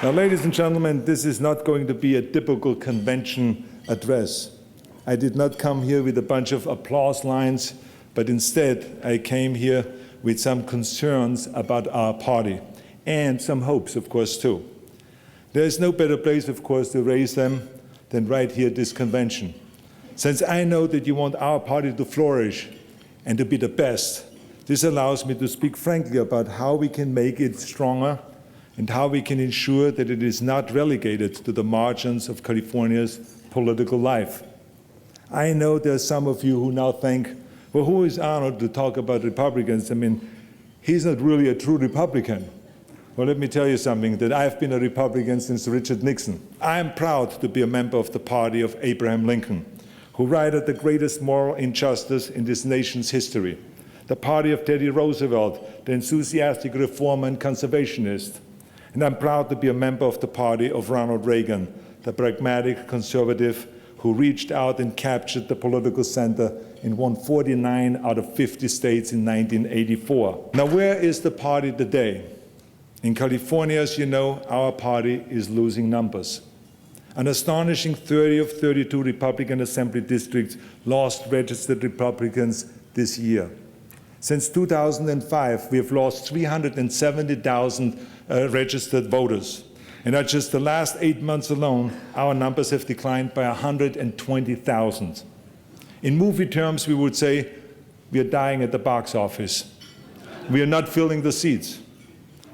Now, ladies and gentlemen, this is not going to be a typical convention address. I did not come here with a bunch of applause lines, but instead I came here with some concerns about our party and some hopes, of course, too. There is no better place, of course, to raise them than right here at this convention. Since I know that you want our party to flourish and to be the best, this allows me to speak frankly about how we can make it stronger and how we can ensure that it is not relegated to the margins of California's political life. I know there are some of you who now think, well, who is Arnold to talk about Republicans? I mean, he's not really a true Republican. Well, let me tell you something, that I've been a Republican since Richard Nixon. I am proud to be a member of the party of Abraham Lincoln, who righted the greatest moral injustice in this nation's history. The party of Teddy Roosevelt, the enthusiastic reformer and conservationist. And I'm proud to be a member of the party of Ronald Reagan, the pragmatic conservative who reached out and captured the political center and won 49 out of 50 states in 1984. Now, where is the party today? In California, as you know, our party is losing numbers. An astonishing 30 of 32 Republican Assembly districts lost registered Republicans this year. Since 2005, we have lost 370,000 registered voters. And not just the last 8 months alone, our numbers have declined by 120,000. In movie terms, we would say we are dying at the box office. We are not filling the seats.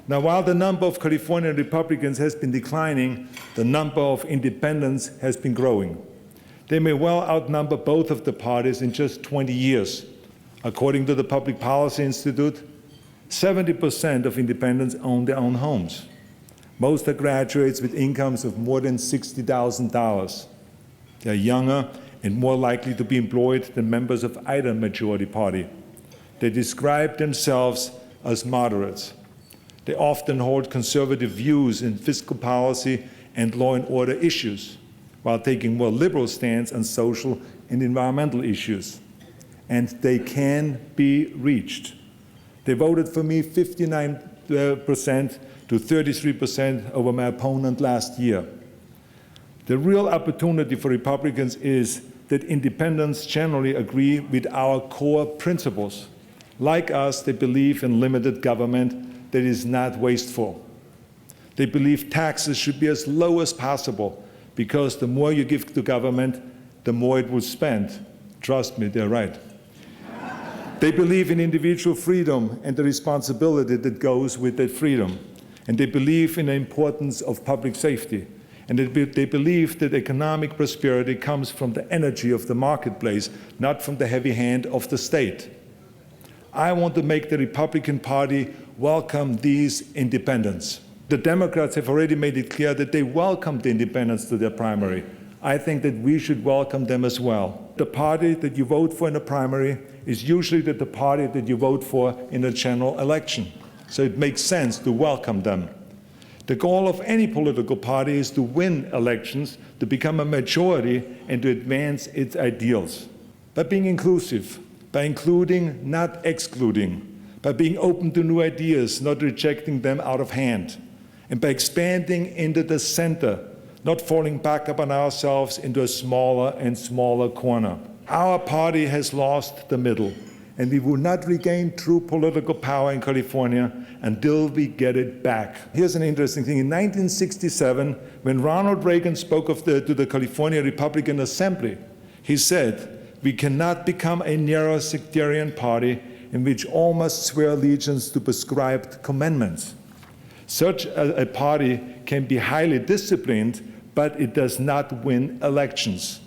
Now, while the number of California Republicans has been declining, the number of independents has been growing. They may well outnumber both of the parties in just 20 years. According to the Public Policy Institute, 70% of independents own their own homes. Most are graduates with incomes of more than $60,000. They're younger and more likely to be employed than members of either majority party. They describe themselves as moderates. They often hold conservative views in fiscal policy and law and order issues, while taking more liberal stance on social and environmental issues. And they can be reached. They voted for me 59% to 33% over my opponent last year. The real opportunity for Republicans is that independents generally agree with our core principles. Like us, they believe in limited government that is not wasteful. They believe taxes should be as low as possible because the more you give to government, the more it will spend. Trust me, they're right. They believe in individual freedom and the responsibility that goes with that freedom. And they believe in the importance of public safety. And they believe that economic prosperity comes from the energy of the marketplace, not from the heavy hand of the state. I want to make the Republican Party welcome these independents. The Democrats have already made it clear that they welcome the independents to their primary. I think that we should welcome them as well. The party that you vote for in a primary is usually the party that you vote for in a general election. So it makes sense to welcome them. The goal of any political party is to win elections, to become a majority, and to advance its ideals. By being inclusive, by including, not excluding, by being open to new ideas, not rejecting them out of hand, and by expanding into the center, not falling back upon ourselves into a smaller and smaller corner. Our party has lost the middle, and we will not regain true political power in California until we get it back. Here's an interesting thing. In 1967, when Ronald Reagan spoke to the California Republican Assembly, he said, "We cannot become a narrow sectarian party in which all must swear allegiance to prescribed commandments." Such a party can be highly disciplined, but it does not win elections.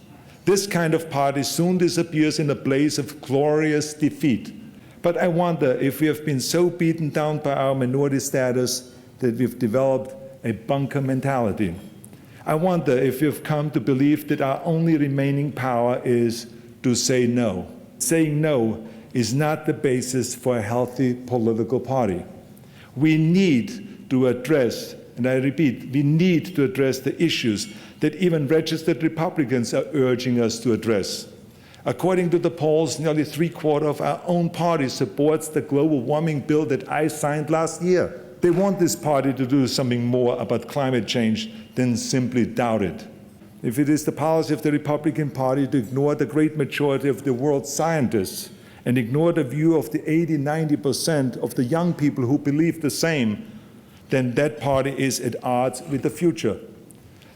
This kind of party soon disappears in a blaze of glorious defeat. But I wonder if we have been so beaten down by our minority status that we've developed a bunker mentality. I wonder if we've come to believe that our only remaining power is to say no. Saying no is not the basis for a healthy political party. We need to address, and I repeat, we need to address the issues that even registered Republicans are urging us to address. According to the polls, nearly 3/4 of our own party supports the global warming bill that I signed last year. They want this party to do something more about climate change than simply doubt it. If it is the policy of the Republican Party to ignore the great majority of the world's scientists and ignore the view of the 80–90% of the young people who believe the same, then that party is at odds with the future.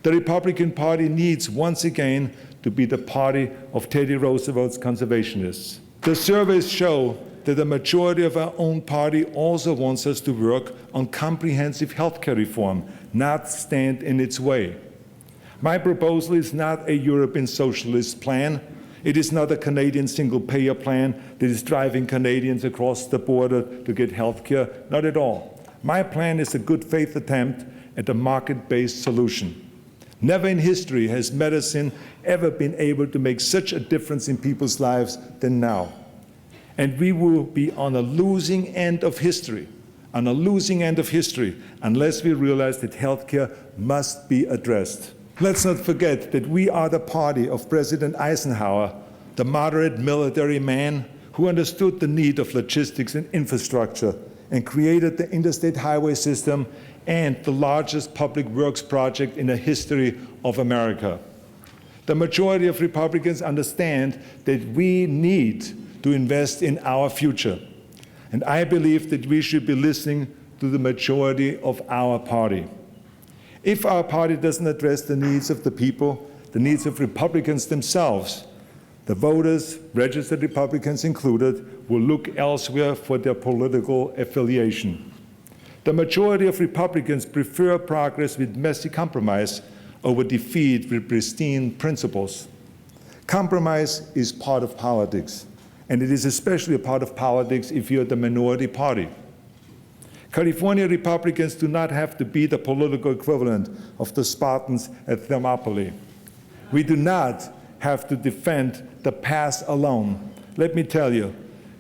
The Republican Party needs once again to be the party of Teddy Roosevelt's conservationists. The surveys show that the majority of our own party also wants us to work on comprehensive healthcare reform, not stand in its way. My proposal is not a European socialist plan. It is not a Canadian single-payer plan that is driving Canadians across the border to get healthcare. Not at all. My plan is a good faith attempt at a market-based solution. Never in history has medicine ever been able to make such a difference in people's lives than now. And we will be on a losing end of history, unless we realize that healthcare must be addressed. Let's not forget that we are the party of President Eisenhower, the moderate military man who understood the need of logistics and infrastructure and created the interstate highway system and the largest public works project in the history of America. The majority of Republicans understand that we need to invest in our future. And I believe that we should be listening to the majority of our party. If our party doesn't address the needs of the people, the needs of Republicans themselves, the voters, registered Republicans included, will look elsewhere for their political affiliation. The majority of Republicans prefer progress with messy compromise over defeat with pristine principles. Compromise is part of politics, and it is especially a part of politics if you're the minority party. California Republicans do not have to be the political equivalent of the Spartans at Thermopylae. We do not have to defend the past alone. Let me tell you,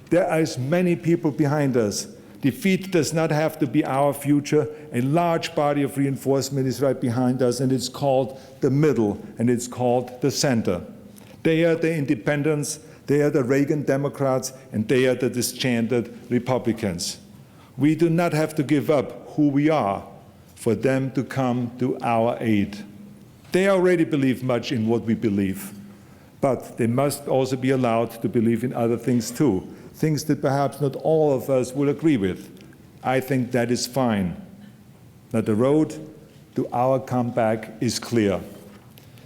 there are as many people behind us. Defeat does not have to be our future. A large body of reinforcement is right behind us, and it's called the middle, and it's called the center. They are the independents, they are the Reagan Democrats, and they are the disenchanted Republicans. We do not have to give up who we are for them to come to our aid. They already believe much in what we believe, but they must also be allowed to believe in other things too, things that perhaps not all of us will agree with. I think that is fine. Now the road to our comeback is clear.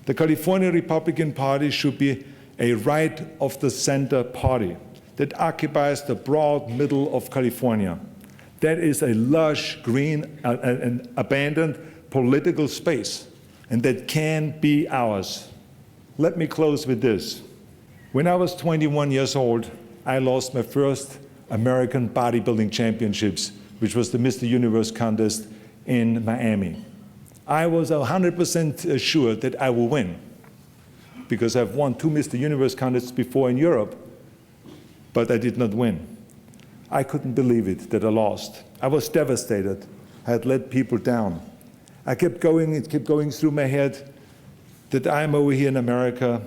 The California Republican Party should be a right-of-the-center party that occupies the broad middle of California. That is a lush, green, and abandoned political space, and that can be ours. Let me close with this. When I was 21 years old, I lost my first American bodybuilding championships, which was the Mr. Universe contest in Miami. I was 100% sure that I will win, because I've won 2 Mr. Universe contests before in Europe, but I did not win. I couldn't believe it that I lost. I was devastated. I had let people down. It kept going through my head that I'm over here in America,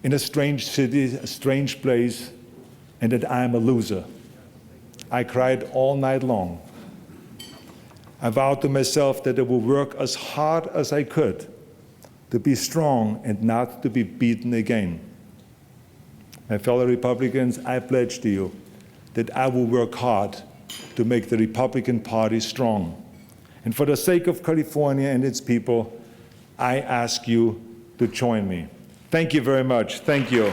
in a strange city, a strange place, and that I'm a loser. I cried all night long. I vowed to myself that I would work as hard as I could to be strong and not to be beaten again. My fellow Republicans, I pledge to you that I will work hard to make the Republican Party strong. And for the sake of California and its people, I ask you to join me. Thank you very much. Thank you.